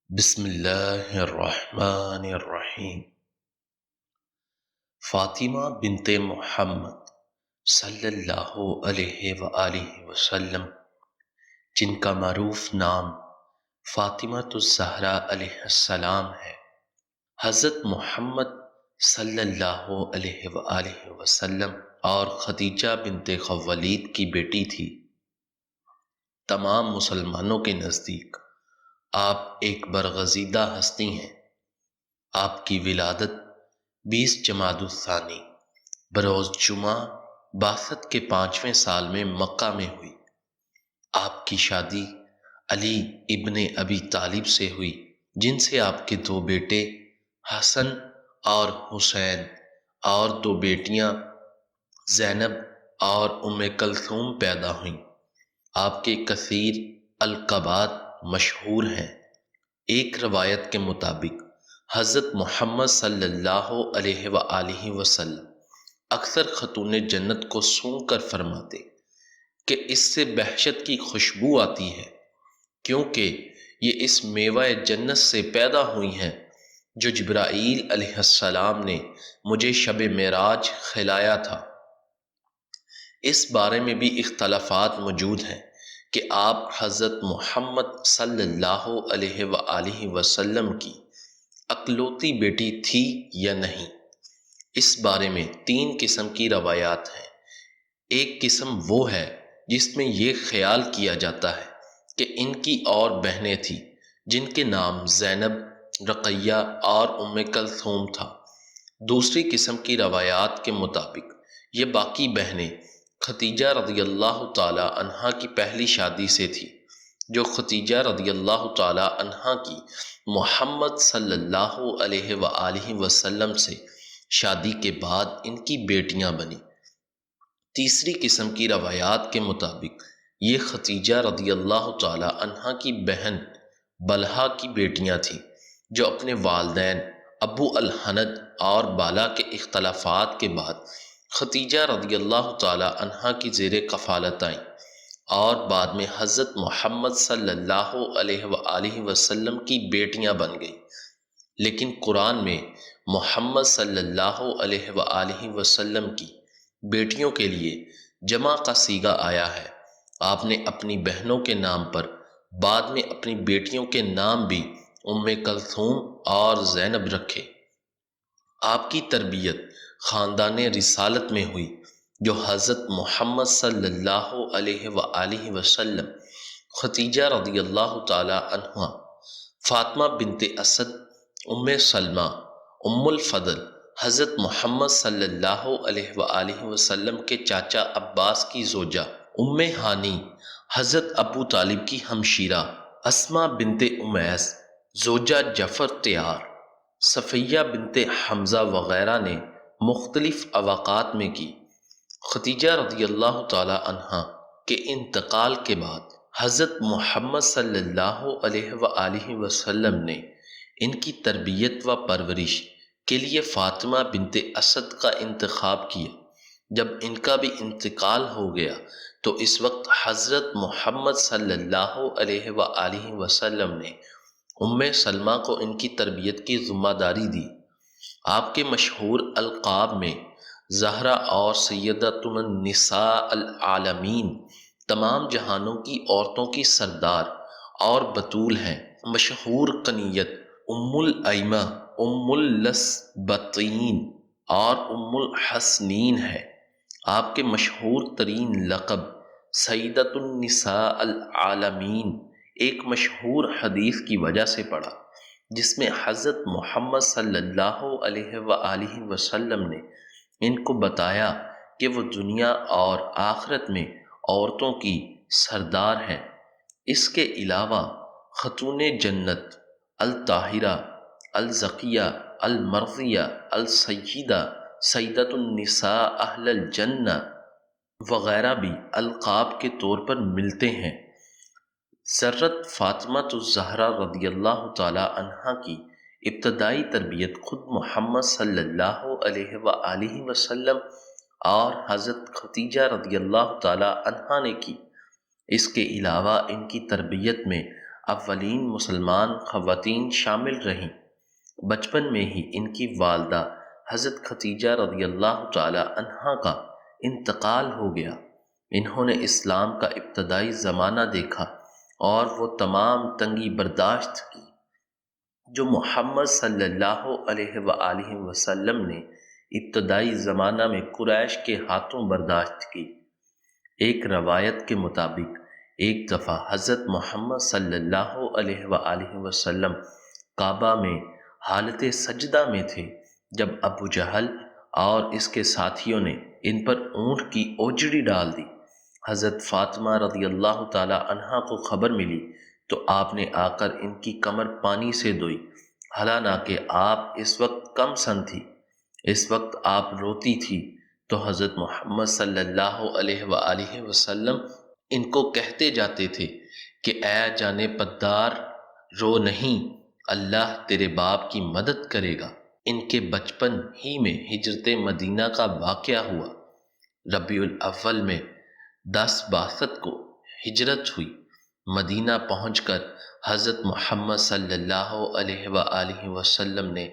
بسم اللہ الرحمن الرحیم۔ فاطمہ بنت محمد صلی اللہ علیہ وآلہ وسلم، جن کا معروف نام فاطمہ الزہرا علیہ السلام ہے، حضرت محمد صلی اللہ علیہ وآلہ وسلم اور خدیجہ بنت خویلد کی بیٹی تھی۔ تمام مسلمانوں کے نزدیک آپ ایک برگزیدہ ہستی ہیں۔ آپ کی ولادت 20 جمادی الثانی بروز جمعہ بعثت کے 5ویں سال میں مکہ میں ہوئی۔ آپ کی شادی علی ابن ابی طالب سے ہوئی، جن سے آپ کے 2 بیٹے حسن اور حسین اور 2 بیٹیاں زینب اور ام کلثوم پیدا ہوئیں۔ آپ کے کثیر القابات مشہور ہیں۔ ایک روایت کے مطابق حضرت محمد صلی اللہ علیہ وآلہ وسلم اکثر خاتون جنت کو سونگ کر فرماتے کہ اس سے بہشت کی خوشبو آتی ہے، کیونکہ یہ اس میوہ جنت سے پیدا ہوئی ہیں جو جبرائیل علیہ السلام نے مجھے شب معراج کھلایا تھا۔ اس بارے میں بھی اختلافات موجود ہیں کہ آپ حضرت محمد صلی اللہ علیہ وآلہ وسلم کی اکلوتی بیٹی تھی یا نہیں۔ اس بارے میں 3 قسم کی روایات ہیں۔ ایک قسم وہ ہے جس میں یہ خیال کیا جاتا ہے کہ ان کی اور بہنیں تھیں جن کے نام زینب، رقیہ اور ام کلثوم تھا۔ دوسری قسم کی روایات کے مطابق یہ باقی بہنیں ختیجہ رضی اللہ تعالی عنہا کی پہلی شادی سے تھی، جو ختیجہ رضی اللہ تعالی عنہا کی محمد صلی اللہ علیہ وآلہ وسلم سے شادی کے بعد ان کی بیٹیاں بنی۔ تیسری قسم کی روایات کے مطابق یہ ختیجہ رضی اللہ تعالی عنہا کی بہن بلہا کی بیٹیاں تھیں، جو اپنے والدین ابو الہند اور بالا کے اختلافات کے بعد ختیجہ رضی اللہ تعالی عنہا کی زیر کفالت آئیں اور بعد میں حضرت محمد صلی اللہ علیہ وآلہ وسلم کی بیٹیاں بن گئیں۔ لیکن قرآن میں محمد صلی اللہ علیہ وآلہ وسلم کی بیٹیوں کے لیے جمع کا صیغہ آیا ہے۔ آپ نے اپنی بہنوں کے نام پر بعد میں اپنی بیٹیوں کے نام بھی ام کلثوم اور زینب رکھے۔ آپ کی تربیت خاندان رسالت میں ہوئی، جو حضرت محمد صلی اللہ علیہ وآلہ وسلم، ختیجہ رضی اللہ تعالی عنہا، فاطمہ بنت اسد، ام سلمہ، ام الفضل، حضرت محمد صلی اللہ علیہ وآلہ وسلم کے چاچا عباس کی زوجہ ام ہانی، حضرت ابو طالب کی ہمشیرہ اسماء بنت امیس، زوجہ جعفر طیار، صفیہ بنت حمزہ وغیرہ نے مختلف اوقات میں کی۔ ختیجہ رضی اللہ تعالی عنہا کے انتقال کے بعد حضرت محمد صلی اللہ علیہ وآلہ وسلم نے ان کی تربیت و پرورش کے لیے فاطمہ بنت اسد کا انتخاب کیا۔ جب ان کا بھی انتقال ہو گیا تو اس وقت حضرت محمد صلی اللہ علیہ وآلہ وسلم نے ام سلمہ کو ان کی تربیت کی ذمہ داری دی۔ آپ کے مشہور القاب میں زہرا اور سیدۃ النساء العالمین، تمام جہانوں کی عورتوں کی سردار اور بطول ہیں۔ مشہور کنیت ام الائمہ، ام الاسبطین اور ام الحسنین ہے۔ آپ کے مشہور ترین لقب سیدۃ النساء العالمین ایک مشہور حدیث کی وجہ سے پڑا، جس میں حضرت محمد صلی اللہ علیہ وآلہ وسلم نے ان کو بتایا کہ وہ دنیا اور آخرت میں عورتوں کی سردار ہیں۔ اس کے علاوہ خاتون جنت الطاہرہ، الزکیہ، المرضیہ، السیدہ، سیدۃ النساء اہل الجنہ وغیرہ بھی القاب کے طور پر ملتے ہیں۔ حضرت فاطمہ الزہرا رضی اللہ تعالی عنہا کی ابتدائی تربیت خود محمد صلی اللہ علیہ وآلہ وسلم اور حضرت ختیجہ رضی اللہ تعالی عنہا نے کی۔ اس کے علاوہ ان کی تربیت میں اولین مسلمان خواتین شامل رہیں۔ بچپن میں ہی ان کی والدہ حضرت خدیجہ رضی اللہ تعالی عنہا کا انتقال ہو گیا۔ انہوں نے اسلام کا ابتدائی زمانہ دیکھا اور وہ تمام تنگی برداشت کی جو محمد صلی اللہ علیہ وآلہ وسلم نے ابتدائی زمانہ میں قریش کے ہاتھوں برداشت کی۔ ایک روایت کے مطابق ایک دفعہ حضرت محمد صلی اللہ علیہ وآلہ وسلم کعبہ میں حالت سجدہ میں تھے جب ابو جہل اور اس کے ساتھیوں نے ان پر اونٹ کی اوجڑی ڈال دی۔ حضرت فاطمہ رضی اللہ تعالی عنہا کو خبر ملی تو آپ نے آ کر ان کی کمر پانی سے دھوئی، حالانکہ آپ اس وقت کم سن تھی۔ اس وقت آپ روتی تھی تو حضرت محمد صلی اللہ علیہ وآلہ وسلم ان کو کہتے جاتے تھے کہ اے جانے پدار رو نہیں، اللہ تیرے باپ کی مدد کرے گا۔ ان کے بچپن ہی میں ہجرت مدینہ کا واقعہ ہوا۔ ربیع الاول میں 10/62 کو ہجرت ہوئی۔ مدینہ پہنچ کر حضرت محمد صلی اللہ علیہ وآلہ وسلم نے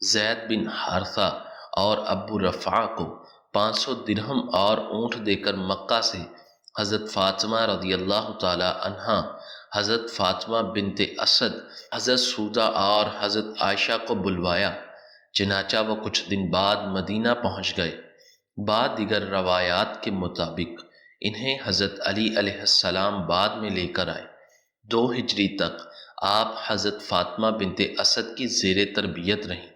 زید بن حارثہ اور ابو رفاع کو 500 درہم اور اونٹ دے کر مکہ سے حضرت فاطمہ رضی اللہ تعالی عنہا، حضرت فاطمہ بنت اسد، حضرت سودہ اور حضرت عائشہ کو بلوایا۔ چنانچہ وہ کچھ دن بعد مدینہ پہنچ گئے۔ بعد دیگر روایات کے مطابق انہیں حضرت علی علیہ السلام بعد میں لے کر آئے۔ 2 ہجری تک آپ حضرت فاطمہ بنت اسد کی زیر تربیت رہیں۔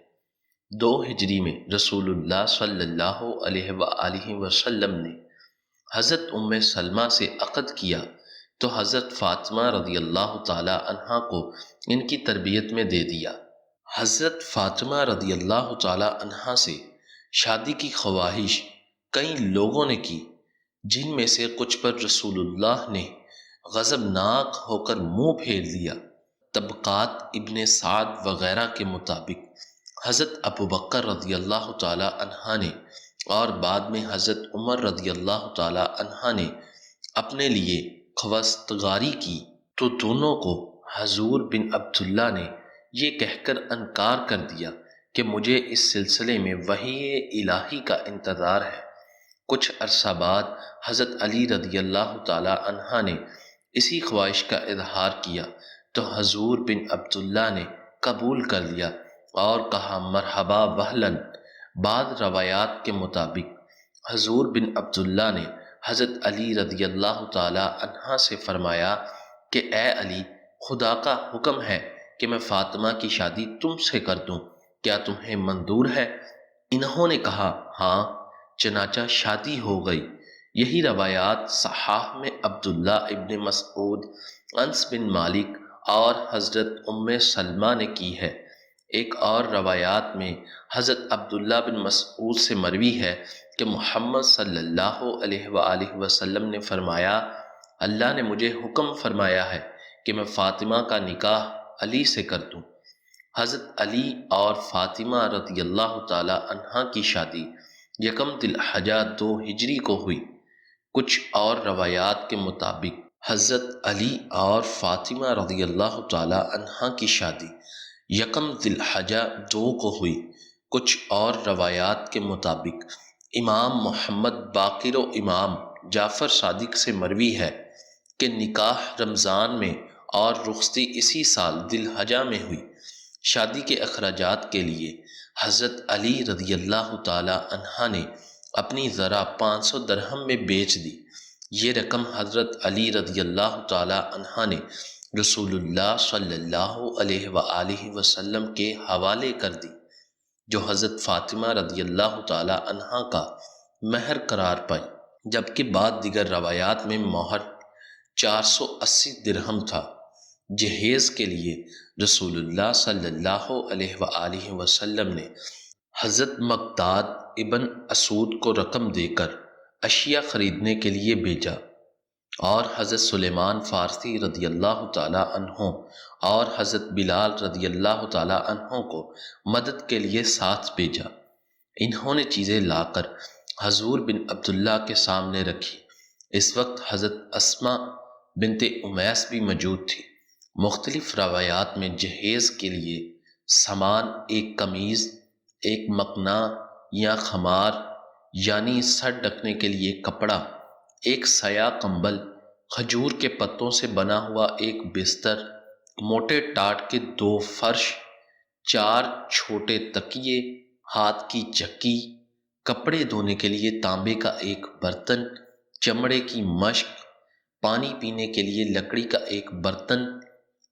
2 ہجری میں رسول اللہ صلی اللہ علیہ وآلہ وسلم نے حضرت ام سلمہ سے عقد کیا تو حضرت فاطمہ رضی اللہ تعالی عنہا کو ان کی تربیت میں دے دیا۔ حضرت فاطمہ رضی اللہ تعالی عنہا سے شادی کی خواہش کئی لوگوں نے کی، جن میں سے کچھ پر رسول اللہ نے غضبناک ہو کر منہ پھیر دیا۔ طبقات ابن سعد وغیرہ کے مطابق حضرت ابوبکر رضی اللہ تعالی عنہ نے اور بعد میں حضرت عمر رضی اللہ تعالی عنہ نے اپنے لیے خواستگاری کی تو دونوں کو حضور بن عبداللہ نے یہ کہہ کر انکار کر دیا کہ مجھے اس سلسلے میں وحی الہی کا انتظار ہے۔ کچھ عرصہ بعد حضرت علی رضی اللہ تعالی عنہ نے اسی خواہش کا اظہار کیا تو حضور بن عبداللہ نے قبول کر لیا اور کہا مرحبا وہلاً۔ بعض روایات کے مطابق حضور بن عبداللہ نے حضرت علی رضی اللہ تعالی عنہ سے فرمایا کہ اے علی، خدا کا حکم ہے کہ میں فاطمہ کی شادی تم سے کر دوں، کیا تمہیں منظور ہے؟ انہوں نے کہا ہاں، چنانچہ شادی ہو گئی۔ یہی روایات صحاح میں عبداللہ ابن مسعود، انس بن مالک اور حضرت ام سلمہ نے کی ہے۔ ایک اور روایات میں حضرت عبداللہ بن مسعود سے مروی ہے کہ محمد صلی اللہ علیہ وآلہ وسلم نے فرمایا اللہ نے مجھے حکم فرمایا ہے کہ میں فاطمہ کا نکاح علی سے کر دوں۔ حضرت علی اور فاطمہ رضی اللہ تعالی عنہا کی شادی 1 ذی الحجہ 2 ہجری کو ہوئی۔ کچھ اور روایات کے مطابق حضرت علی اور فاطمہ رضی اللہ تعالی عنہا کی شادی 1 ذی الحجہ 2 کو ہوئی۔ کچھ اور روایات کے مطابق امام محمد باقر و امام جعفر صادق سے مروی ہے کہ نکاح رمضان میں اور رخصتی اسی سال ذی الحجہ میں ہوئی۔ شادی کے اخراجات کے لیے حضرت علی رضی اللہ تعالی عنہ نے اپنی زرع 500 درہم میں بیچ دی۔ یہ رقم حضرت علی رضی اللہ تعالی عنہ نے رسول اللہ صلی اللہ علیہ وآلہ وسلم کے حوالے کر دی، جو حضرت فاطمہ رضی اللہ تعالی عنہا کا مہر قرار پائی، جبکہ بعض دیگر روایات میں مہر 480 درہم تھا۔ جہیز کے لیے رسول اللہ صلی اللہ علیہ وآلہ وسلم نے حضرت مقداد ابن اسود کو رقم دے کر اشیاء خریدنے کے لیے بھیجا، اور حضرت سلیمان فارسی رضی اللہ تعالی عنہ اور حضرت بلال رضی اللہ تعالی عنہ کو مدد کے لیے ساتھ بھیجا۔ انہوں نے چیزیں لا کر حضور بن عبداللہ کے سامنے رکھی۔ اس وقت حضرت اسماء بنت امیس بھی موجود تھی۔ مختلف روایات میں جہیز کے لیے سامان ایک قمیض، ایک مکنا یا خمار یعنی سر ڈھکنے کے لیے کپڑا، ایک سیاہ کمبل، کھجور کے پتوں سے بنا ہوا ایک بستر، موٹے ٹاٹ کے 2 فرش، 4 چھوٹے تکیے، ہاتھ کی چکی، کپڑے دھونے کے لیے تانبے کا ایک برتن، چمڑے کی مشک، پانی پینے کے لیے لکڑی کا ایک برتن،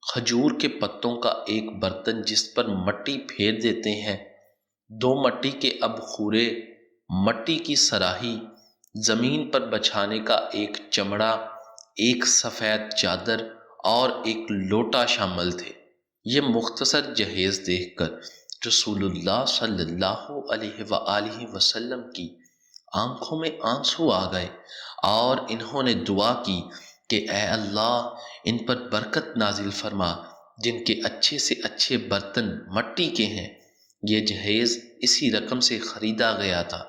کھجور کے پتوں کا ایک برتن جس پر مٹی پھیر دیتے ہیں، 2 مٹی کے ابخورے، مٹی کی صراحی، زمین پر بچھانے کا ایک چمڑا، ایک سفید چادر اور ایک لوٹا شامل تھے۔ یہ مختصر جہیز دیکھ کر رسول اللہ صلی اللہ علیہ وآلہ وسلم کی آنکھوں میں آنسو آ گئے اور انہوں نے دعا کی کہ اے اللہ ان پر برکت نازل فرما جن کے اچھے سے اچھے برتن مٹی کے ہیں۔ یہ جہیز اسی رقم سے خریدا گیا تھا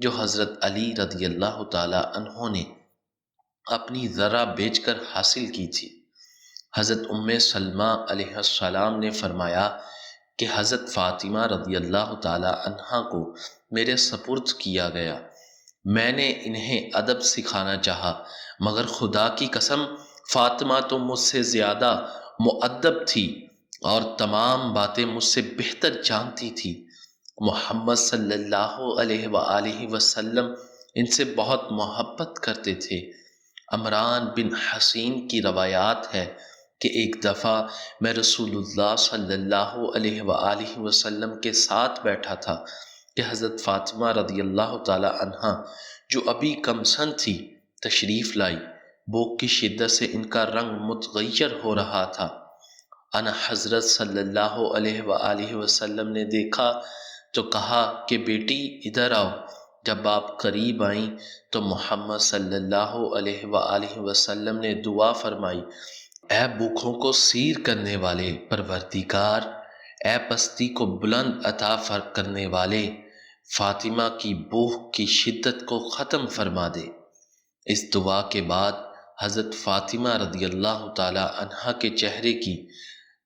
جو حضرت علی رضی اللہ تعالی عنہ نے اپنی ذرہ بیچ کر حاصل کی تھی۔ حضرت سلمہ علیہ السلام نے فرمایا کہ حضرت فاطمہ رضی اللہ تعالی عنہا کو میرے سپرد کیا گیا۔ میں نے انہیں ادب سکھانا چاہا مگر خدا کی قسم فاطمہ تو مجھ سے زیادہ مؤدب تھی اور تمام باتیں مجھ سے بہتر جانتی تھی۔ محمد صلی اللہ علیہ وآلہ وسلم ان سے بہت محبت کرتے تھے۔ عمران بن حسین کی روایات ہے کہ ایک دفعہ میں رسول اللہ صلی اللہ علیہ وآلہ وسلم کے ساتھ بیٹھا تھا کہ حضرت فاطمہ رضی اللہ تعالی عنہا جو ابھی کم سن تھی تشریف لائی۔ بھوک کی شدت سے ان کا رنگ متغیر ہو رہا تھا۔ انا حضرت صلی اللہ علیہ وآلہ وسلم نے دیکھا تو کہا کہ بیٹی ادھر آؤ۔ جب آپ قریب آئیں تو محمد صلی اللہ علیہ وآلہ وسلم نے دعا فرمائی، اے بھوکوں کو سیر کرنے والے پروردگار، اے پستی کو بلند عطا کرنے والے، فاطمہ کی بھوک کی شدت کو ختم فرما دے۔ اس دعا کے بعد حضرت فاطمہ رضی اللہ تعالی عنہا کے چہرے کی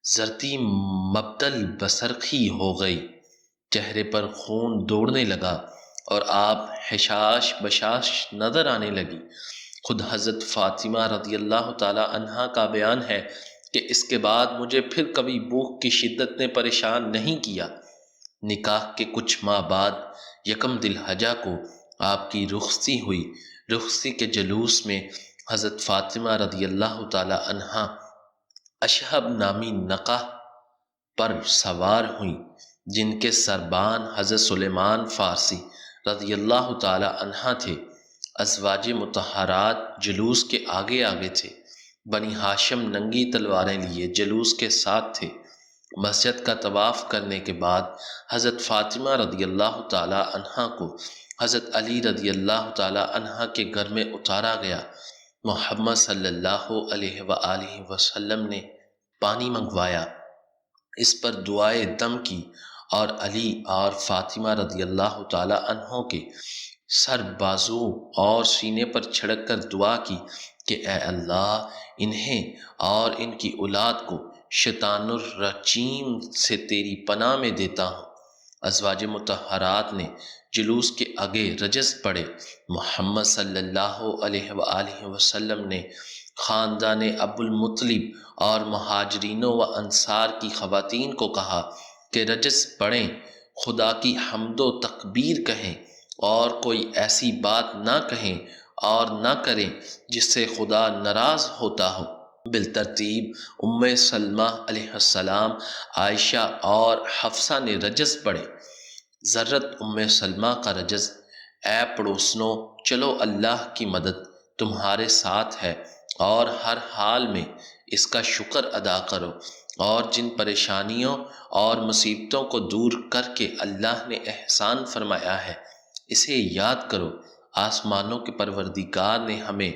زردی مبدل بسرخی ہو گئی، چہرے پر خون دوڑنے لگا اور آپ حشاش بشاش نظر آنے لگی۔ خود حضرت فاطمہ رضی اللہ تعالی عنہا کا بیان ہے کہ اس کے بعد مجھے پھر کبھی بھوک کی شدت نے پریشان نہیں کیا۔ نکاح کے کچھ ماہ بعد یکم ذی الحجہ کو آپ کی رخصتی ہوئی۔ رخصتی کے جلوس میں حضرت فاطمہ رضی اللہ تعالی عنہا اشہب نامی ناقہ پر سوار ہوئیں جن کے سربان حضرت سلیمان فارسی رضی اللہ تعالی عنہ تھے۔ ازواج مطہرات جلوس کے آگے آگے تھے۔ بنی ہاشم ننگی تلواریں لیے جلوس کے ساتھ تھے۔ مسجد کا طواف کرنے کے بعد حضرت فاطمہ رضی اللہ تعالی عنہ کو حضرت علی رضی اللہ تعالی عنہ کے گھر میں اتارا گیا۔ محمد صلی اللہ علیہ وآلہ وسلم نے پانی منگوایا، اس پر دعائے دم کی اور علی اور فاطمہ رضی اللہ تعالی عنہ کے سر، بازو اور سینے پر چھڑک کر دعا کی کہ اے اللہ انہیں اور ان کی اولاد کو شیطان الرجیم سے تیری پناہ میں دیتا ہوں۔ ازواج مطہرات نے جلوس کے آگے رجز پڑھے۔ محمد صلی اللہ علیہ وآلہ وسلم نے خاندان ابو المطلب اور مہاجرینوں و انصار کی خواتین کو کہا کہ رجز پڑھیں، خدا کی حمد و تکبیر کہیں اور کوئی ایسی بات نہ کہیں اور نہ کریں جس سے خدا ناراض ہوتا ہو۔ بالترتیب سلمہ علیہ السلام، عائشہ اور حفصہ نے رجز پڑھے۔ ذرت سلمہ کا رجز، اے پڑوسنوں چلو اللہ کی مدد تمہارے ساتھ ہے اور ہر حال میں اس کا شکر ادا کرو، اور جن پریشانیوں اور مصیبتوں کو دور کر کے اللہ نے احسان فرمایا ہے اسے یاد کرو۔ آسمانوں کے پروردگار نے ہمیں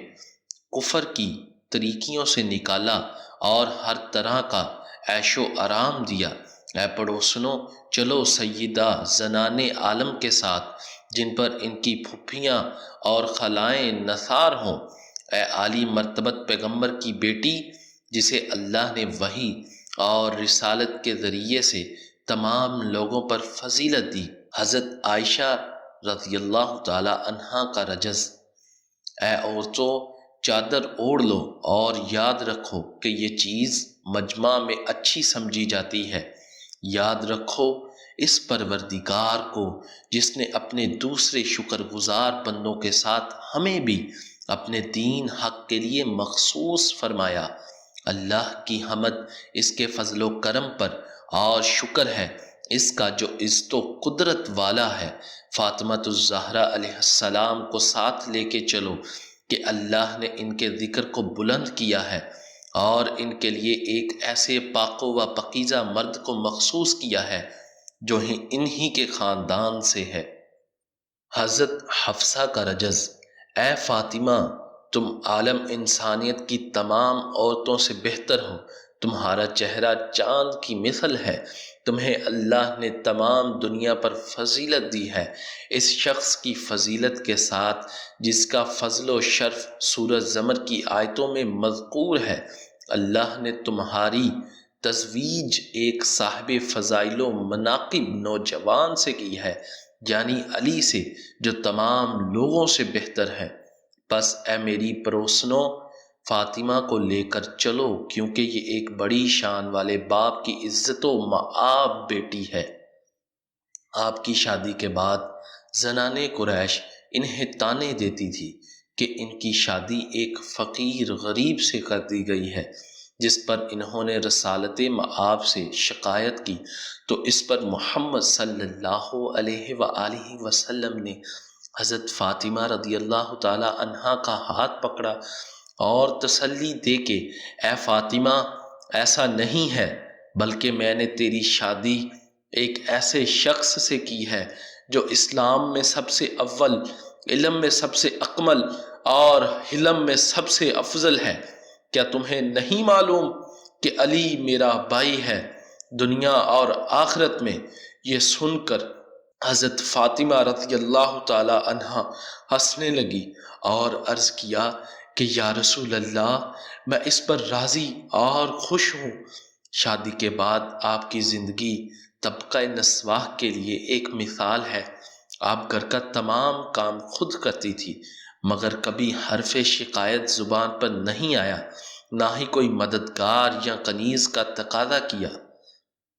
کفر کی طریقیوں سے نکالا اور ہر طرح کا عیش و آرام دیا۔ اے پڑوسنوں چلو سیدہ زنان عالم کے ساتھ جن پر ان کی پھپھیاں اور خالائیں نثار ہوں، اے عالی مرتبت پیغمبر کی بیٹی جسے اللہ نے وحی اور رسالت کے ذریعے سے تمام لوگوں پر فضیلت دی۔ حضرت عائشہ رضی اللہ تعالی عنہا کا رجز: اے عورتوں، چادر اوڑھ لو اور یاد رکھو کہ یہ چیز مجمع میں اچھی سمجھی جاتی ہے۔ یاد رکھو اس پروردگار کو جس نے اپنے دوسرے شکر گزار بندوں کے ساتھ ہمیں بھی اپنے دین حق کے لیے مخصوص فرمایا۔ اللہ کی حمد اس کے فضل و کرم پر اور شکر ہے اس کا جو عزت و قدرت والا ہے۔ فاطمہ الزہرا علیہ السلام کو ساتھ لے کے چلو کہ اللہ نے ان کے ذکر کو بلند کیا ہے اور ان کے لیے ایک ایسے پاک و پاکیزہ مرد کو مخصوص کیا ہے جو انہی کے خاندان سے ہے۔ حضرت حفصہ کا رجز: اے فاطمہ، تم عالم انسانیت کی تمام عورتوں سے بہتر ہو، تمہارا چہرہ چاند کی مثل ہے، تمہیں اللہ نے تمام دنیا پر فضیلت دی ہے۔ اس شخص کی فضیلت کے ساتھ جس کا فضل و شرف سورہ زمر کی آیتوں میں مذکور ہے، اللہ نے تمہاری تزویج ایک صاحب فضائل و مناقب نوجوان سے کی ہے، یعنی علی سے، جو تمام لوگوں سے بہتر ہے۔ بس اے میری پروسنوں، فاطمہ کو لے کر چلو کیونکہ یہ ایک بڑی شان والے باپ کی عزت و مآب بیٹی ہے۔ آپ کی شادی کے بعد زنان قریش انہیں طعنے دیتی تھی کہ ان کی شادی ایک فقیر غریب سے کر دی گئی ہے، جس پر انہوں نے رسالت مآب سے شکایت کی تو اس پر محمد صلی اللہ علیہ وآلہ وسلم نے حضرت فاطمہ رضی اللہ تعالی عنہا کا ہاتھ پکڑا اور تسلی دے کے: اے فاطمہ، ایسا نہیں ہے، بلکہ میں نے تیری شادی ایک ایسے شخص سے کی ہے جو اسلام میں سب سے اول، علم میں سب سے اکمل اور حلم میں سب سے افضل ہے۔ کیا تمہیں نہیں معلوم کہ علی میرا بھائی ہے؟ دنیا اور آخرت میں۔ یہ سن کر حضرت فاطمہ رضی اللہ تعالی عنہا ہنسنے لگی اور عرض کیا کہ یا رسول اللہ، میں اس پر راضی اور خوش ہوں۔ شادی کے بعد آپ کی زندگی طبقہ نسواں کے لیے ایک مثال ہے۔ آپ گھر کا تمام کام خود کرتی تھی، مگر کبھی حرف شکایت زبان پر نہیں آیا، نہ ہی کوئی مددگار یا کنیز کا تقاضا کیا۔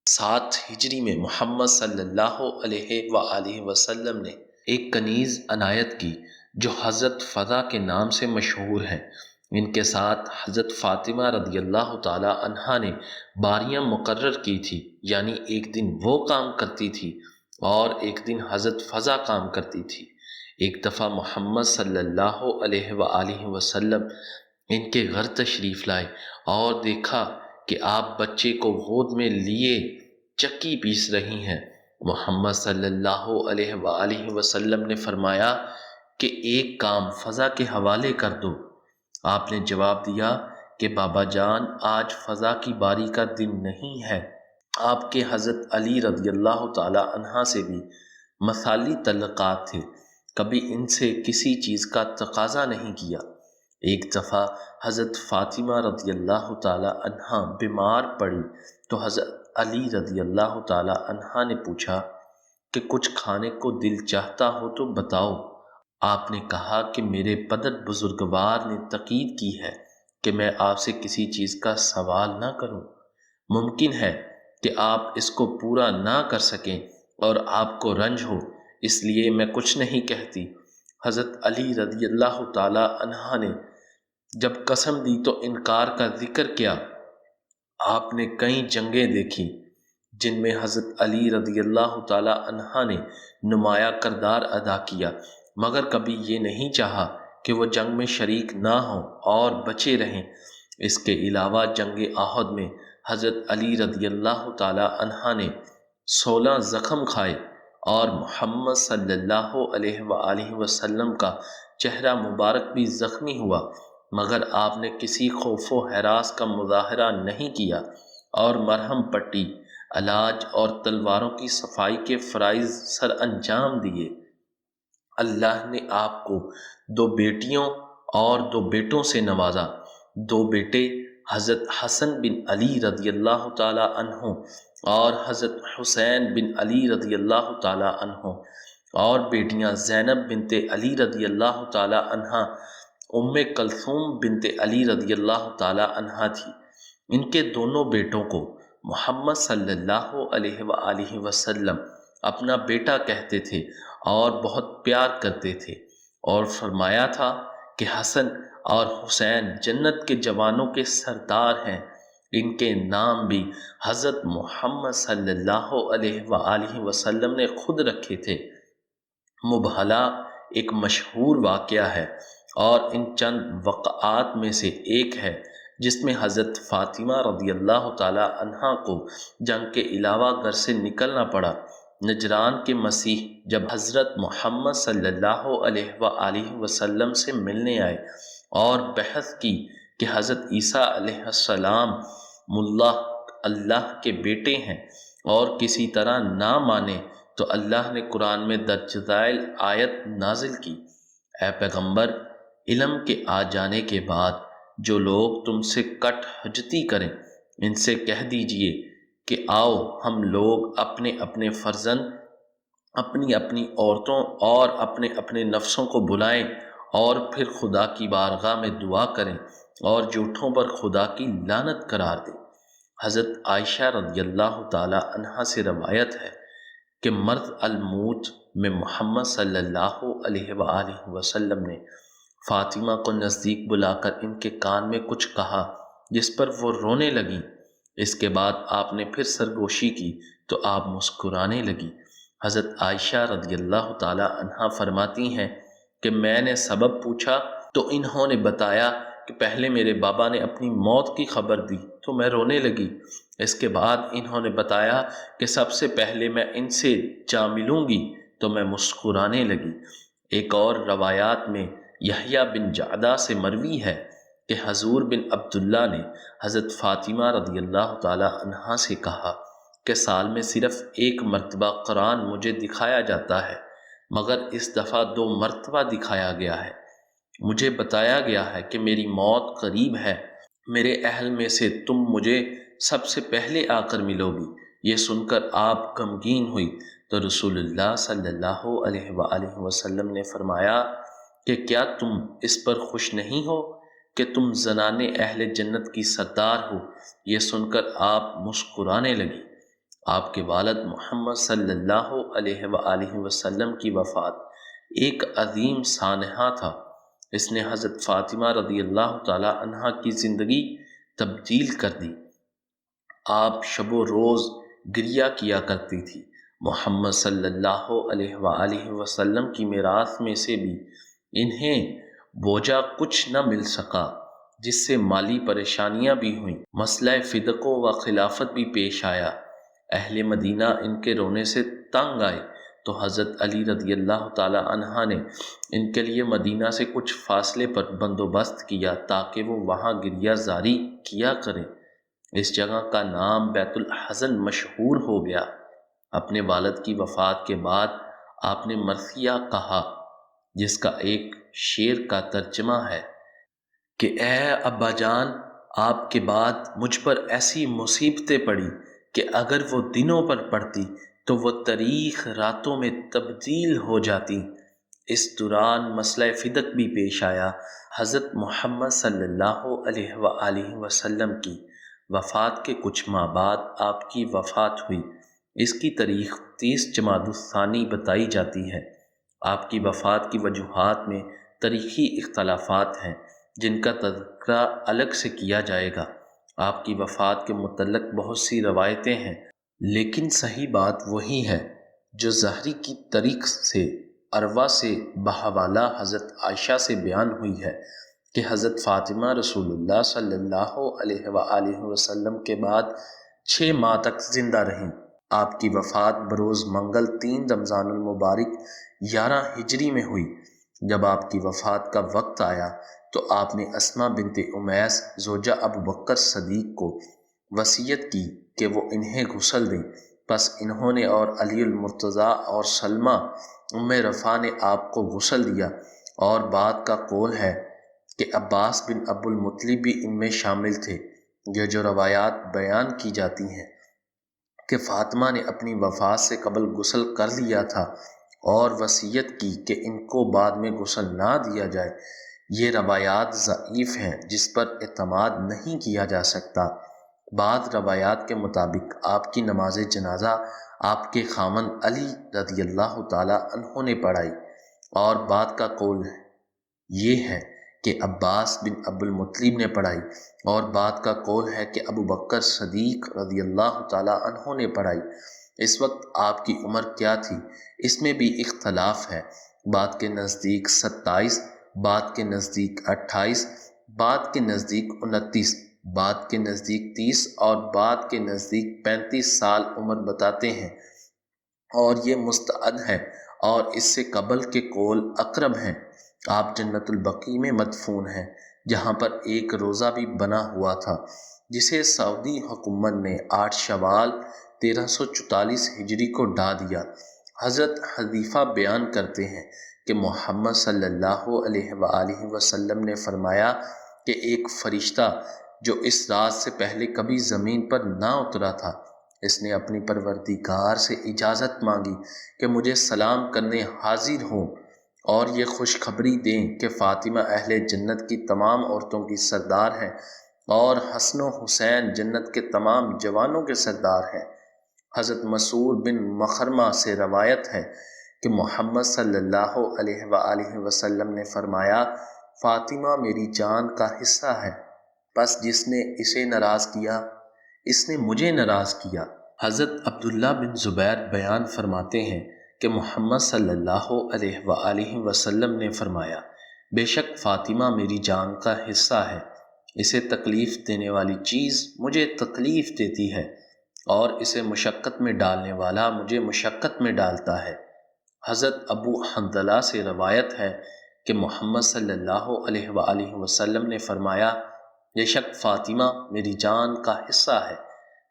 7 ہجری میں محمد صلی اللہ علیہ وآلہ وسلم نے ایک کنیز عنایت کی جو حضرت فضا کے نام سے مشہور ہے۔ ان کے ساتھ حضرت فاطمہ رضی اللہ تعالی عنہا نے باریاں مقرر کی تھی، یعنی ایک دن وہ کام کرتی تھی اور ایک دن حضرت فضا کام کرتی تھی۔ ایک دفعہ محمد صلی اللہ علیہ وآلہ وسلم ان کے گھر تشریف لائے اور دیکھا کہ آپ بچے کو گود میں لیے چکی پیس رہی ہیں۔ محمد صلی اللہ علیہ وآلہ وسلم نے فرمایا کہ ایک کام فضا کے حوالے کر دو۔ آپ نے جواب دیا کہ بابا جان، آج فضا کی باری کا دن نہیں ہے۔ آپ کے حضرت علی رضی اللہ تعالی عنہ سے بھی مثالی تعلقات تھے، کبھی ان سے کسی چیز کا تقاضا نہیں کیا۔ ایک دفعہ حضرت فاطمہ رضی اللہ تعالی عنہ بیمار پڑی تو حضرت علی رضی اللہ تعالی عنہ نے پوچھا کہ کچھ کھانے کو دل چاہتا ہو تو بتاؤ۔ آپ نے کہا کہ میرے پدر بزرگوار نے تاکید کی ہے کہ میں آپ سے کسی چیز کا سوال نہ کروں۔ ممکن ہے کہ آپ اس کو پورا نہ کر سکیں اور آپ کو رنج ہو، اس لیے میں کچھ نہیں کہتی۔ حضرت علی رضی اللہ تعالی عنہ نے جب قسم دی تو انکار کا ذکر کیا۔ آپ نے کئی جنگیں دیکھی جن میں حضرت علی رضی اللہ تعالی عنہ نے نمایاں کردار ادا کیا، مگر کبھی یہ نہیں چاہا کہ وہ جنگ میں شریک نہ ہوں اور بچے رہیں۔ اس کے علاوہ جنگ احد میں حضرت علی رضی اللہ تعالی عنہ نے 16 زخم کھائے اور محمد صلی اللہ علیہ وآلہ وسلم کا چہرہ مبارک بھی زخمی ہوا، مگر آپ نے کسی خوف و ہراس کا مظاہرہ نہیں کیا اور مرہم پٹی، علاج اور تلواروں کی صفائی کے فرائض سر انجام دیے۔ اللہ نے آپ کو 2 بیٹیوں اور 2 بیٹوں سے نوازا۔ 2 بیٹے حضرت حسن بن علی رضی اللہ تعالی عنہ اور حضرت حسین بن علی رضی اللہ تعالی عنہ اور بیٹیاں زینب بنت علی رضی اللہ تعالی عنہ، ام کلثوم بنت علی رضی اللہ تعالی عنہ تھی۔ ان کے دونوں بیٹوں کو محمد صلی اللہ علیہ وآلہ وسلم اپنا بیٹا کہتے تھے اور بہت پیار کرتے تھے، اور فرمایا تھا کہ حسن اور حسین جنت کے جوانوں کے سردار ہیں۔ ان کے نام بھی حضرت محمد صلی اللہ علیہ وآلہ وسلم نے خود رکھے تھے۔ مبہلا ایک مشہور واقعہ ہے اور ان چند واقعات میں سے ایک ہے جس میں حضرت فاطمہ رضی اللہ تعالی عنہا کو جنگ کے علاوہ گھر سے نکلنا پڑا۔ نجران کے مسیح جب حضرت محمد صلی اللہ علیہ وآلہ وسلم سے ملنے آئے اور بحث کی کہ حضرت عیسیٰ علیہ السلام اللہ کے بیٹے ہیں اور کسی طرح نہ مانے، تو اللہ نے قرآن میں درج ذیل آیت نازل کی: اے پیغمبر، علم کے آ جانے کے بعد جو لوگ تم سے کٹ حجتی کریں ان سے کہہ دیجئے کہ آؤ ہم لوگ اپنے اپنے فرزند، اپنی اپنی عورتوں اور اپنے اپنے نفسوں کو بلائیں اور پھر خدا کی بارگاہ میں دعا کریں اور جھوٹوں پر خدا کی لعنت قرار دیں۔ حضرت عائشہ رضی اللہ تعالی عنہا سے روایت ہے کہ مرض الموت میں محمد صلی اللہ علیہ وآلہ وسلم نے فاطمہ کو نزدیک بلا کر ان کے کان میں کچھ کہا جس پر وہ رونے لگیں۔ اس کے بعد آپ نے پھر سرگوشی کی تو آپ مسکرانے لگی۔ حضرت عائشہ رضی اللہ تعالی عنہا فرماتی ہیں کہ میں نے سبب پوچھا تو انہوں نے بتایا کہ پہلے میرے بابا نے اپنی موت کی خبر دی تو میں رونے لگی۔ اس کے بعد انہوں نے بتایا کہ سب سے پہلے میں ان سے جا ملوں گی تو میں مسکرانے لگی۔ ایک اور روایات میں یحییٰ بن جعدہ سے مروی ہے کہ حضور بن عبداللہ نے حضرت فاطمہ رضی اللہ تعالی عنہا سے کہا کہ سال میں صرف ایک مرتبہ قرآن مجھے دکھایا جاتا ہے، مگر اس دفعہ 2 مرتبہ دکھایا گیا ہے۔ مجھے بتایا گیا ہے کہ میری موت قریب ہے، میرے اہل میں سے تم مجھے سب سے پہلے آ کر ملو گی۔ یہ سن کر آپ غمگین ہوئی تو رسول اللہ صلی اللہ علیہ وآلہ وسلم نے فرمایا کہ کیا تم اس پر خوش نہیں ہو کہ تم زنان اہل جنت کی سردار ہو؟ یہ سن کر آپ مسکرانے لگی۔ آپ کے والد محمد صلی اللہ علیہ وآلہ وسلم کی وفات ایک عظیم سانحہ تھا۔ اس نے حضرت فاطمہ رضی اللہ تعالی عنہا کی زندگی تبدیل کر دی۔ آپ شب و روز گریہ کیا کرتی تھی۔ محمد صلی اللہ علیہ وآلہ وسلم کی میراث میں سے بھی انہیں بوجھا کچھ نہ مل سکا، جس سے مالی پریشانیاں بھی ہوئیں، مسئلہ فدق و خلافت بھی پیش آیا۔ اہل مدینہ ان کے رونے سے تنگ آئے تو حضرت علی رضی اللہ تعالی عنہ نے ان کے لیے مدینہ سے کچھ فاصلے پر بندوبست کیا تاکہ وہ وہاں گریہ زاری کیا کریں۔ اس جگہ کا نام بیت الحزن مشہور ہو گیا۔ اپنے والد کی وفات کے بعد آپ نے مرثیہ کہا، جس کا ایک شعر کا ترجمہ ہے کہ اے ابا جان، آپ کے بعد مجھ پر ایسی مصیبتیں پڑی کہ اگر وہ دنوں پر پڑتی تو وہ تاریخ راتوں میں تبدیل ہو جاتی۔ اس دوران مسئلہ فدق بھی پیش آیا۔ حضرت محمد صلی اللہ علیہ وآلہ وسلم کی وفات کے کچھ ماہ بعد آپ کی وفات ہوئی۔ اس کی تاریخ 30 جمادی الثانی بتائی جاتی ہے۔ آپ کی وفات کی وجوہات میں تاریخی اختلافات ہیں جن کا تذکرہ الگ سے کیا جائے گا۔ آپ کی وفات کے متعلق بہت سی روایتیں ہیں، لیکن صحیح بات وہی ہے جو ظاہری کی طریق سے عروہ سے بحوالہ حضرت عائشہ سے بیان ہوئی ہے کہ حضرت فاطمہ رسول اللہ صلی اللہ علیہ وآلہ وسلم کے بعد 6 ماہ تک زندہ رہیں۔ آپ کی وفات بروز منگل 3 رمضان المبارک 11 ہجری میں ہوئی۔ جب آپ کی وفات کا وقت آیا تو آپ نے اسماء بنت امیس زوجہ ابو بکر صدیق کو وصیت کی کہ وہ انہیں غسل دیں۔ پس انہوں نے اور علی المرتضیٰ اور سلمہ ام رفاع نے آپ کو غسل دیا، اور بعد کا قول ہے کہ عباس بن ابو المطلب بھی ان میں شامل تھے۔ یہ جو روایات بیان کی جاتی ہیں کہ فاطمہ نے اپنی وفات سے قبل غسل کر لیا تھا اور وصیت کی کہ ان کو بعد میں غسل نہ دیا جائے، یہ روایات ضعیف ہیں جس پر اعتماد نہیں کیا جا سکتا۔ بعض روایات کے مطابق آپ کی نماز جنازہ آپ کے خاوند علی رضی اللہ تعالیٰ عنہ نے پڑھائی، اور بعد کا قول یہ ہے کہ عباس بن ابو المطلب نے پڑھائی، اور بعد کا قول ہے کہ ابو بکر صدیق رضی اللہ تعالیٰ عنہ نے پڑھائی۔ اس وقت آپ کی عمر کیا تھی، اس میں بھی اختلاف ہے۔ بعد کے نزدیک 27، بعد کے نزدیک 28، بعد کے نزدیک 29، بعد کے نزدیک 30 اور بعد کے نزدیک 35 سال عمر بتاتے ہیں، اور یہ مستعد ہے، اور اس سے قبل کے قول اقرب ہیں۔ آپ جنت البقیع میں مدفون ہیں، جہاں پر ایک روضہ بھی بنا ہوا تھا جسے سعودی حکومت نے 8 شوال 1344 ہجری کو ڈھا دیا۔ حضرت حذیفہ بیان کرتے ہیں کہ محمد صلی اللہ علیہ وآلہ وسلم نے فرمایا کہ ایک فرشتہ جو اس رات سے پہلے کبھی زمین پر نہ اترا تھا، اس نے اپنی پروردگار سے اجازت مانگی کہ مجھے سلام کرنے حاضر ہوں اور یہ خوشخبری دیں کہ فاطمہ اہل جنت کی تمام عورتوں کی سردار ہیں، اور حسن و حسین جنت کے تمام جوانوں کے سردار ہیں۔ حضرت مسعود بن مخرمہ سے روایت ہے کہ محمد صلی اللہ علیہ وآلہ وسلم نے فرمایا، فاطمہ میری جان کا حصہ ہے، بس جس نے اسے ناراض کیا اس نے مجھے ناراض کیا۔ حضرت عبداللہ بن زبیر بیان فرماتے ہیں کہ محمد صلی اللہ علیہ وآلہ وسلم نے فرمایا، بے شک فاطمہ میری جان کا حصہ ہے، اسے تکلیف دینے والی چیز مجھے تکلیف دیتی ہے، اور اسے مشقت میں ڈالنے والا مجھے مشقت میں ڈالتا ہے۔ حضرت ابو حنظلہ سے روایت ہے کہ محمد صلی اللہ علیہ وآلہ وسلم نے فرمایا، بے شک فاطمہ میری جان کا حصہ ہے،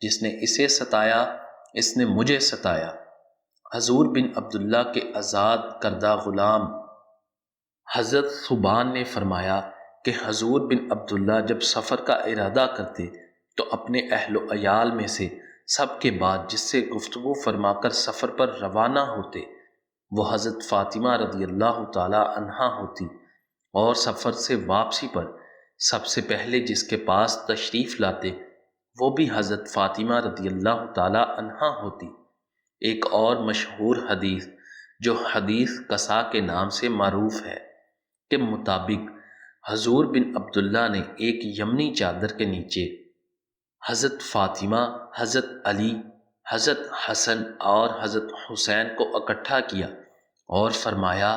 جس نے اسے ستایا اس نے مجھے ستایا۔ حضور بن عبداللہ کے آزاد کردہ غلام حضرت ثوبان نے فرمایا کہ حضور بن عبداللہ جب سفر کا ارادہ کرتے تو اپنے اہل و عیال میں سے سب کے بعد جس سے گفتگو فرما کر سفر پر روانہ ہوتے وہ حضرت فاطمہ رضی اللہ تعالی عنہا ہوتی، اور سفر سے واپسی پر سب سے پہلے جس کے پاس تشریف لاتے وہ بھی حضرت فاطمہ رضی اللہ تعالی عنہا ہوتی۔ ایک اور مشہور حدیث جو حدیث قصا کے نام سے معروف ہے کے مطابق حضور بن عبداللہ نے ایک یمنی چادر کے نیچے حضرت فاطمہ، حضرت علی، حضرت حسن اور حضرت حسین کو اکٹھا کیا اور فرمایا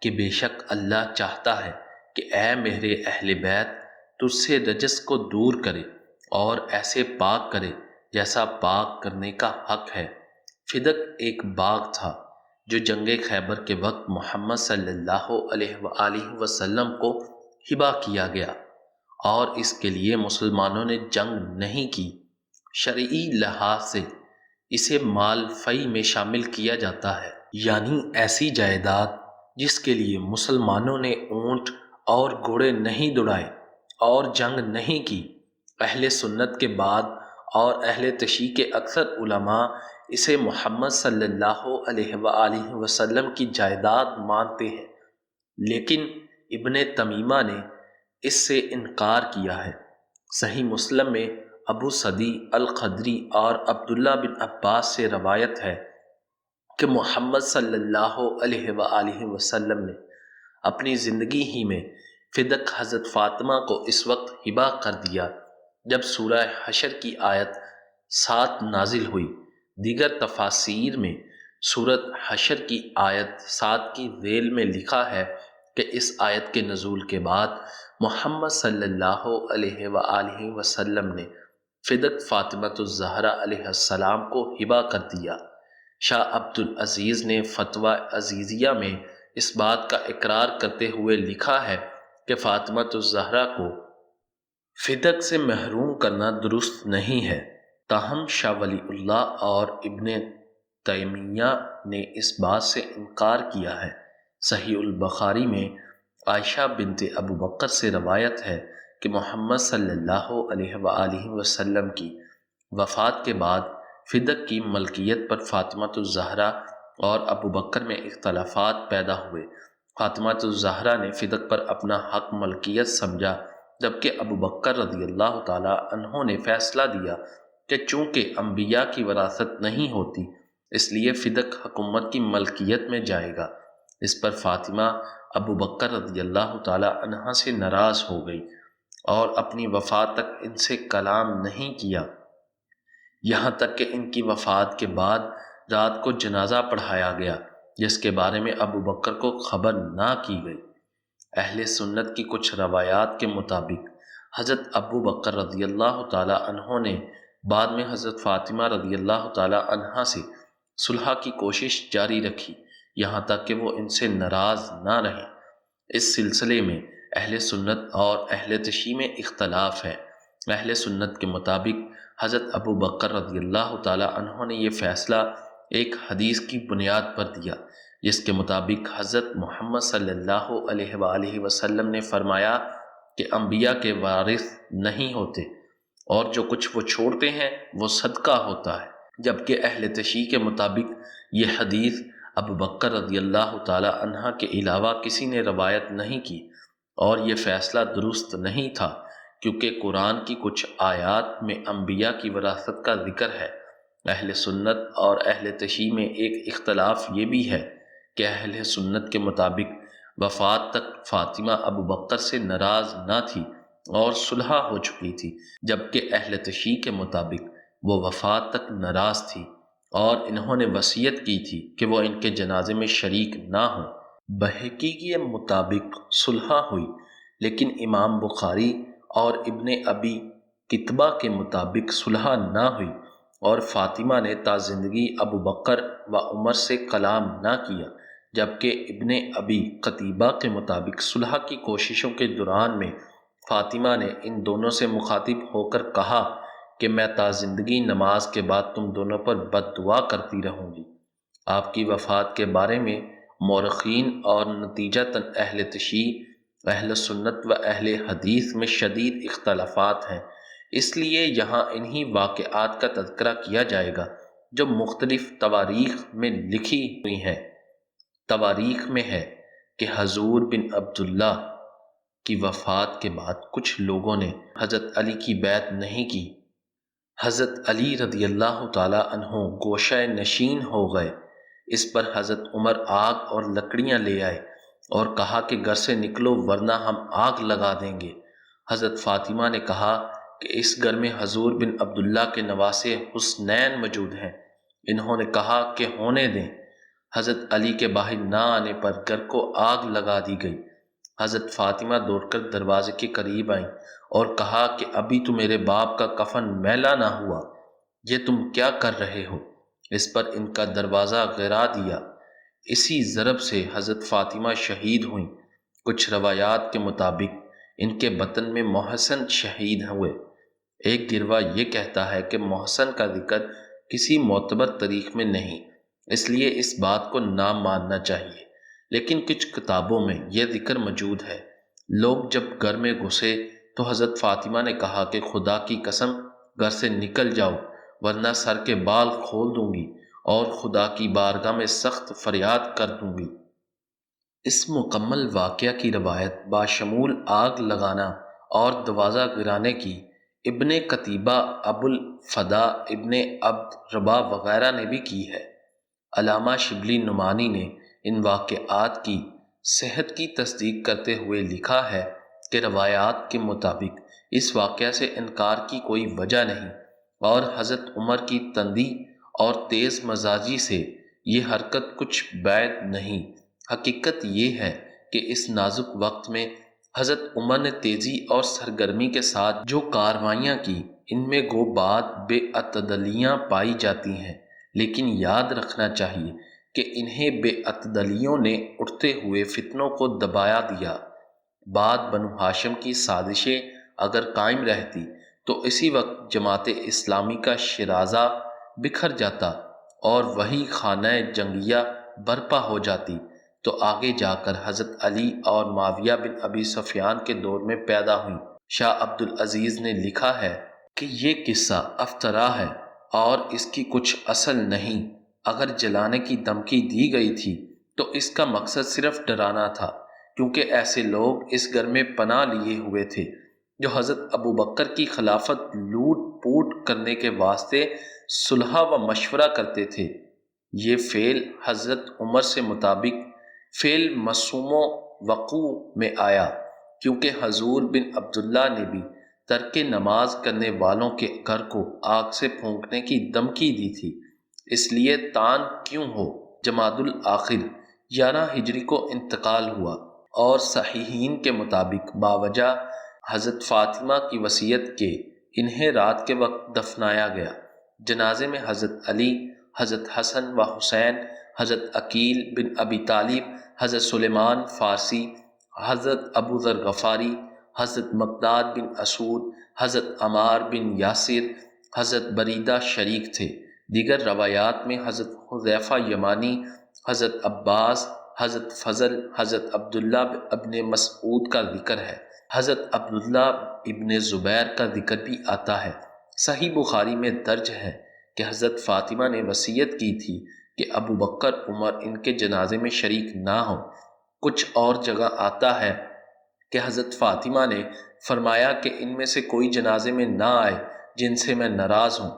کہ بے شک اللہ چاہتا ہے کہ اے میرے اہل بیت تجھ سے رجس کو دور کرے اور ایسے پاک کرے جیسا پاک کرنے کا حق ہے۔ فدق ایک باغ تھا جو جنگ خیبر کے وقت محمد صلی اللہ علیہ وآلہ وسلم کو ہبہ کیا گیا، اور اس کے لیے مسلمانوں نے جنگ نہیں کی۔ شرعی لحاظ سے اسے مال فی میں شامل کیا جاتا ہے، یعنی ایسی جائیداد جس کے لیے مسلمانوں نے اونٹ اور گھوڑے نہیں دوڑائے اور جنگ نہیں کی۔ اہل سنت کے بعد اور اہل تشیع کے اکثر علماء اسے محمد صلی اللہ علیہ وآلہ وسلم کی جائیداد مانتے ہیں، لیکن ابن تمیمہ نے اس سے انکار کیا ہے۔ صحیح مسلم میں ابو صدی الخدری اور عبداللہ بن عباس سے روایت ہے کہ محمد صلی اللہ علیہ وآلہ وسلم نے اپنی زندگی ہی میں فدق حضرت فاطمہ کو اس وقت ہبہ کر دیا جب سورہ حشر کی آیت 7 نازل ہوئی۔ دیگر تفاسیر میں سورۃ حشر کی آیت 7 کی ذیل میں لکھا ہے کہ اس آیت کے نزول کے بعد محمد صلی اللہ علیہ وآلہ وسلم نے فدق فاطمہ الزہرا علیہ السلام کو ہبہ کر دیا۔ شاہ عبد العزیز نے فتویٰ عزیزیہ میں اس بات کا اقرار کرتے ہوئے لکھا ہے کہ فاطمہ الزہرا کو فدق سے محروم کرنا درست نہیں ہے، تاہم شاہ ولی اللہ اور ابن تیمیہ نے اس بات سے انکار کیا ہے۔ صحیح البخاری میں عائشہ بنت ابو بکر سے روایت ہے کہ محمد صلی اللہ علیہ وآلہ وسلم کی وفات کے بعد فدق کی ملکیت پر فاطمہ الزہرا اور ابو بکر میں اختلافات پیدا ہوئے۔ فاطمہ الزہرا نے فدق پر اپنا حق ملکیت سمجھا، جبکہ ابو بکر رضی اللہ تعالیٰ عنہ نے فیصلہ دیا کہ چونکہ انبیاء کی وراثت نہیں ہوتی اس لیے فدق حکومت کی ملکیت میں جائے گا۔ اس پر فاطمہ ابو بکر رضی اللہ تعالیٰ عنہ سے ناراض ہو گئی اور اپنی وفات تک ان سے کلام نہیں کیا، یہاں تک کہ ان کی وفات کے بعد رات کو جنازہ پڑھایا گیا جس کے بارے میں ابو بکر کو خبر نہ کی گئی۔ اہل سنت کی کچھ روایات کے مطابق حضرت ابو بکر رضی اللہ تعالیٰ عنہ نے بعد میں حضرت فاطمہ رضی اللہ تعالیٰ عنہ سے صلح کی کوشش جاری رکھی، یہاں تک کہ وہ ان سے ناراض نہ رہیں۔ اس سلسلے میں اہل سنت اور اہل تشیع میں اختلاف ہے۔ اہل سنت کے مطابق حضرت ابو بکر رضی اللہ تعالیٰ عنہ نے یہ فیصلہ ایک حدیث کی بنیاد پر دیا جس کے مطابق حضرت محمد صلی اللہ علیہ وآلہ وسلم نے فرمایا کہ انبیاء کے وارث نہیں ہوتے اور جو کچھ وہ چھوڑتے ہیں وہ صدقہ ہوتا ہے، جبکہ اہل تشیع کے مطابق یہ حدیث ابو بکر رضی اللہ تعالیٰ عنہ کے علاوہ کسی نے روایت نہیں کی اور یہ فیصلہ درست نہیں تھا، کیونکہ قرآن کی کچھ آیات میں انبیاء کی وراثت کا ذکر ہے۔ اہل سنت اور اہل تشیع میں ایک اختلاف یہ بھی ہے کہ اہل سنت کے مطابق وفات تک فاطمہ ابو بکر سے ناراض نہ تھی اور صلح ہو چکی تھی، جبکہ اہل تشیع کے مطابق وہ وفات تک ناراض تھی اور انہوں نے وصیت کی تھی کہ وہ ان کے جنازے میں شریک نہ ہوں۔ بہقی کے مطابق صلح ہوئی، لیکن امام بخاری اور ابن ابی کتبہ کے مطابق صلح نہ ہوئی اور فاطمہ نے تا زندگی ابو بکر و عمر سے کلام نہ کیا، جبکہ ابن ابی قتیبہ کے مطابق صلح کی کوششوں کے دوران میں فاطمہ نے ان دونوں سے مخاطب ہو کر کہا کہ میں تا زندگی نماز کے بعد تم دونوں پر بد دعا کرتی رہوں گی۔ آپ کی وفات کے بارے میں مورخین اور نتیجتاً اہل تشیع، اہل سنت و اہل حدیث میں شدید اختلافات ہیں، اس لیے یہاں انہی واقعات کا تذکرہ کیا جائے گا جو مختلف تواریخ میں لکھی ہوئی ہیں۔ تواریخ میں ہے کہ حضور بن عبداللہ کی وفات کے بعد کچھ لوگوں نے حضرت علی کی بیعت نہیں کی۔ حضرت علی رضی اللہ تعالیٰ عنہ گوشہ نشین ہو گئے۔ اس پر حضرت عمر آگ اور لکڑیاں لے آئے اور کہا کہ گھر سے نکلو ورنہ ہم آگ لگا دیں گے۔ حضرت فاطمہ نے کہا کہ اس گھر میں حضور بن عبداللہ کے نواسے حسنین موجود ہیں، انہوں نے کہا کہ ہونے دیں۔ حضرت علی کے باہر نہ آنے پر گھر کو آگ لگا دی گئی۔ حضرت فاطمہ دوڑ کر دروازے کے قریب آئیں اور کہا کہ ابھی تو میرے باپ کا کفن میلا نہ ہوا، یہ تم کیا کر رہے ہو؟ اس پر ان کا دروازہ گرا دیا۔ اسی ضرب سے حضرت فاطمہ شہید ہوئیں۔ کچھ روایات کے مطابق ان کے بطن میں محسن شہید ہوئے۔ ایک گروہ یہ کہتا ہے کہ محسن کا ذکر کسی معتبر تاریخ میں نہیں، اس لیے اس بات کو نہ ماننا چاہیے، لیکن کچھ کتابوں میں یہ ذکر موجود ہے۔ لوگ جب گھر میں گھسے تو حضرت فاطمہ نے کہا کہ خدا کی قسم گھر سے نکل جاؤ ورنہ سر کے بال کھول دوں گی اور خدا کی بارگاہ میں سخت فریاد کر دوں گی۔ اس مکمل واقعہ کی روایت باشمول آگ لگانا اور دروازہ گرانے کی ابن قتیبہ، ابو الفدا ابن عبد ربا وغیرہ نے بھی کی ہے۔ علامہ شبلی نعمانی نے ان واقعات کی صحت کی تصدیق کرتے ہوئے لکھا ہے کہ روایات کے مطابق اس واقعہ سے انکار کی کوئی وجہ نہیں اور حضرت عمر کی تندی اور تیز مزاجی سے یہ حرکت کچھ بعید نہیں۔ حقیقت یہ ہے کہ اس نازک وقت میں حضرت عمر نے تیزی اور سرگرمی کے ساتھ جو کارروائیاں کی ان میں گو بعد بے اعتدالیاں پائی جاتی ہیں، لیکن یاد رکھنا چاہیے کہ انہیں بے اعتدالیوں نے اٹھتے ہوئے فتنوں کو دبایا دیا۔ بعد بنو ہاشم کی سازشیں اگر قائم رہتی تو اسی وقت جماعت اسلامی کا شیرازہ بکھر جاتا اور وہی خانہ جنگیہ برپا ہو جاتی تو آگے جا کر حضرت علی اور معاویہ بن ابی سفیان کے دور میں پیدا ہوئی۔ شاہ عبد العزیز نے لکھا ہے کہ یہ قصہ افطرا ہے اور اس کی کچھ اصل نہیں۔ اگر جلانے کی دھمکی دی گئی تھی تو اس کا مقصد صرف ڈرانا تھا، کیونکہ ایسے لوگ اس گھر میں پناہ لیے ہوئے تھے جو حضرت ابو بکر کی خلافت لوٹ پوٹ کرنے کے واسطے صلح و مشورہ کرتے تھے۔ یہ فعل حضرت عمر سے مطابق فعل مسموم وقوع میں آیا، کیونکہ حضور بن عبداللہ نے بھی ترک نماز کرنے والوں کے گھر کو آگ سے پھونکنے کی دھمکی دی تھی۔ اس لیے تان کیوں ہو، جمادی الآخر 11 ہجری کو انتقال ہوا، اور صحیحین کے مطابق باوجہ حضرت فاطمہ کی وصیت کے انہیں رات کے وقت دفنایا گیا۔ جنازے میں حضرت علی، حضرت حسن و حسین، حضرت عقیل بن ابی طالب، حضرت سلیمان فارسی، حضرت ابو ذر غفاری، حضرت مقداد بن اسود، حضرت عمار بن یاسر، حضرت بریدہ شریک تھے۔ دیگر روایات میں حضرت حذیفہ یمانی، حضرت عباس، حضرت فضل، حضرت عبداللہ ابن مسعود کا ذکر ہے۔ حضرت عبداللہ ابن زبیر کا ذکر بھی آتا ہے۔ صحیح بخاری میں درج ہے کہ حضرت فاطمہ نے وصیت کی تھی کہ ابو بکر عمر ان کے جنازے میں شریک نہ ہوں۔ کچھ اور جگہ آتا ہے کہ حضرت فاطمہ نے فرمایا کہ ان میں سے کوئی جنازے میں نہ آئے جن سے میں ناراض ہوں۔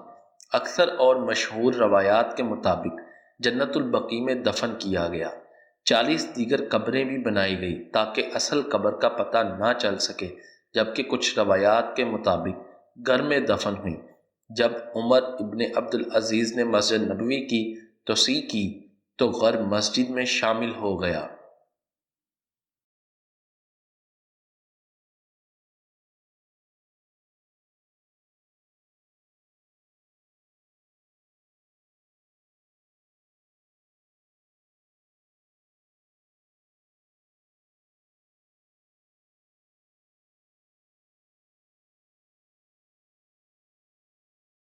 اکثر اور مشہور روایات کے مطابق جنت البقیع میں دفن کیا گیا۔ 40 دیگر قبریں بھی بنائی گئی تاکہ اصل قبر کا پتہ نہ چل سکے، جبکہ کچھ روایات کے مطابق گھر میں دفن ہوئی۔ جب عمر ابن عبد العزیز نے مسجد نبوی کی توسیع کی تو غر مسجد میں شامل ہو گیا۔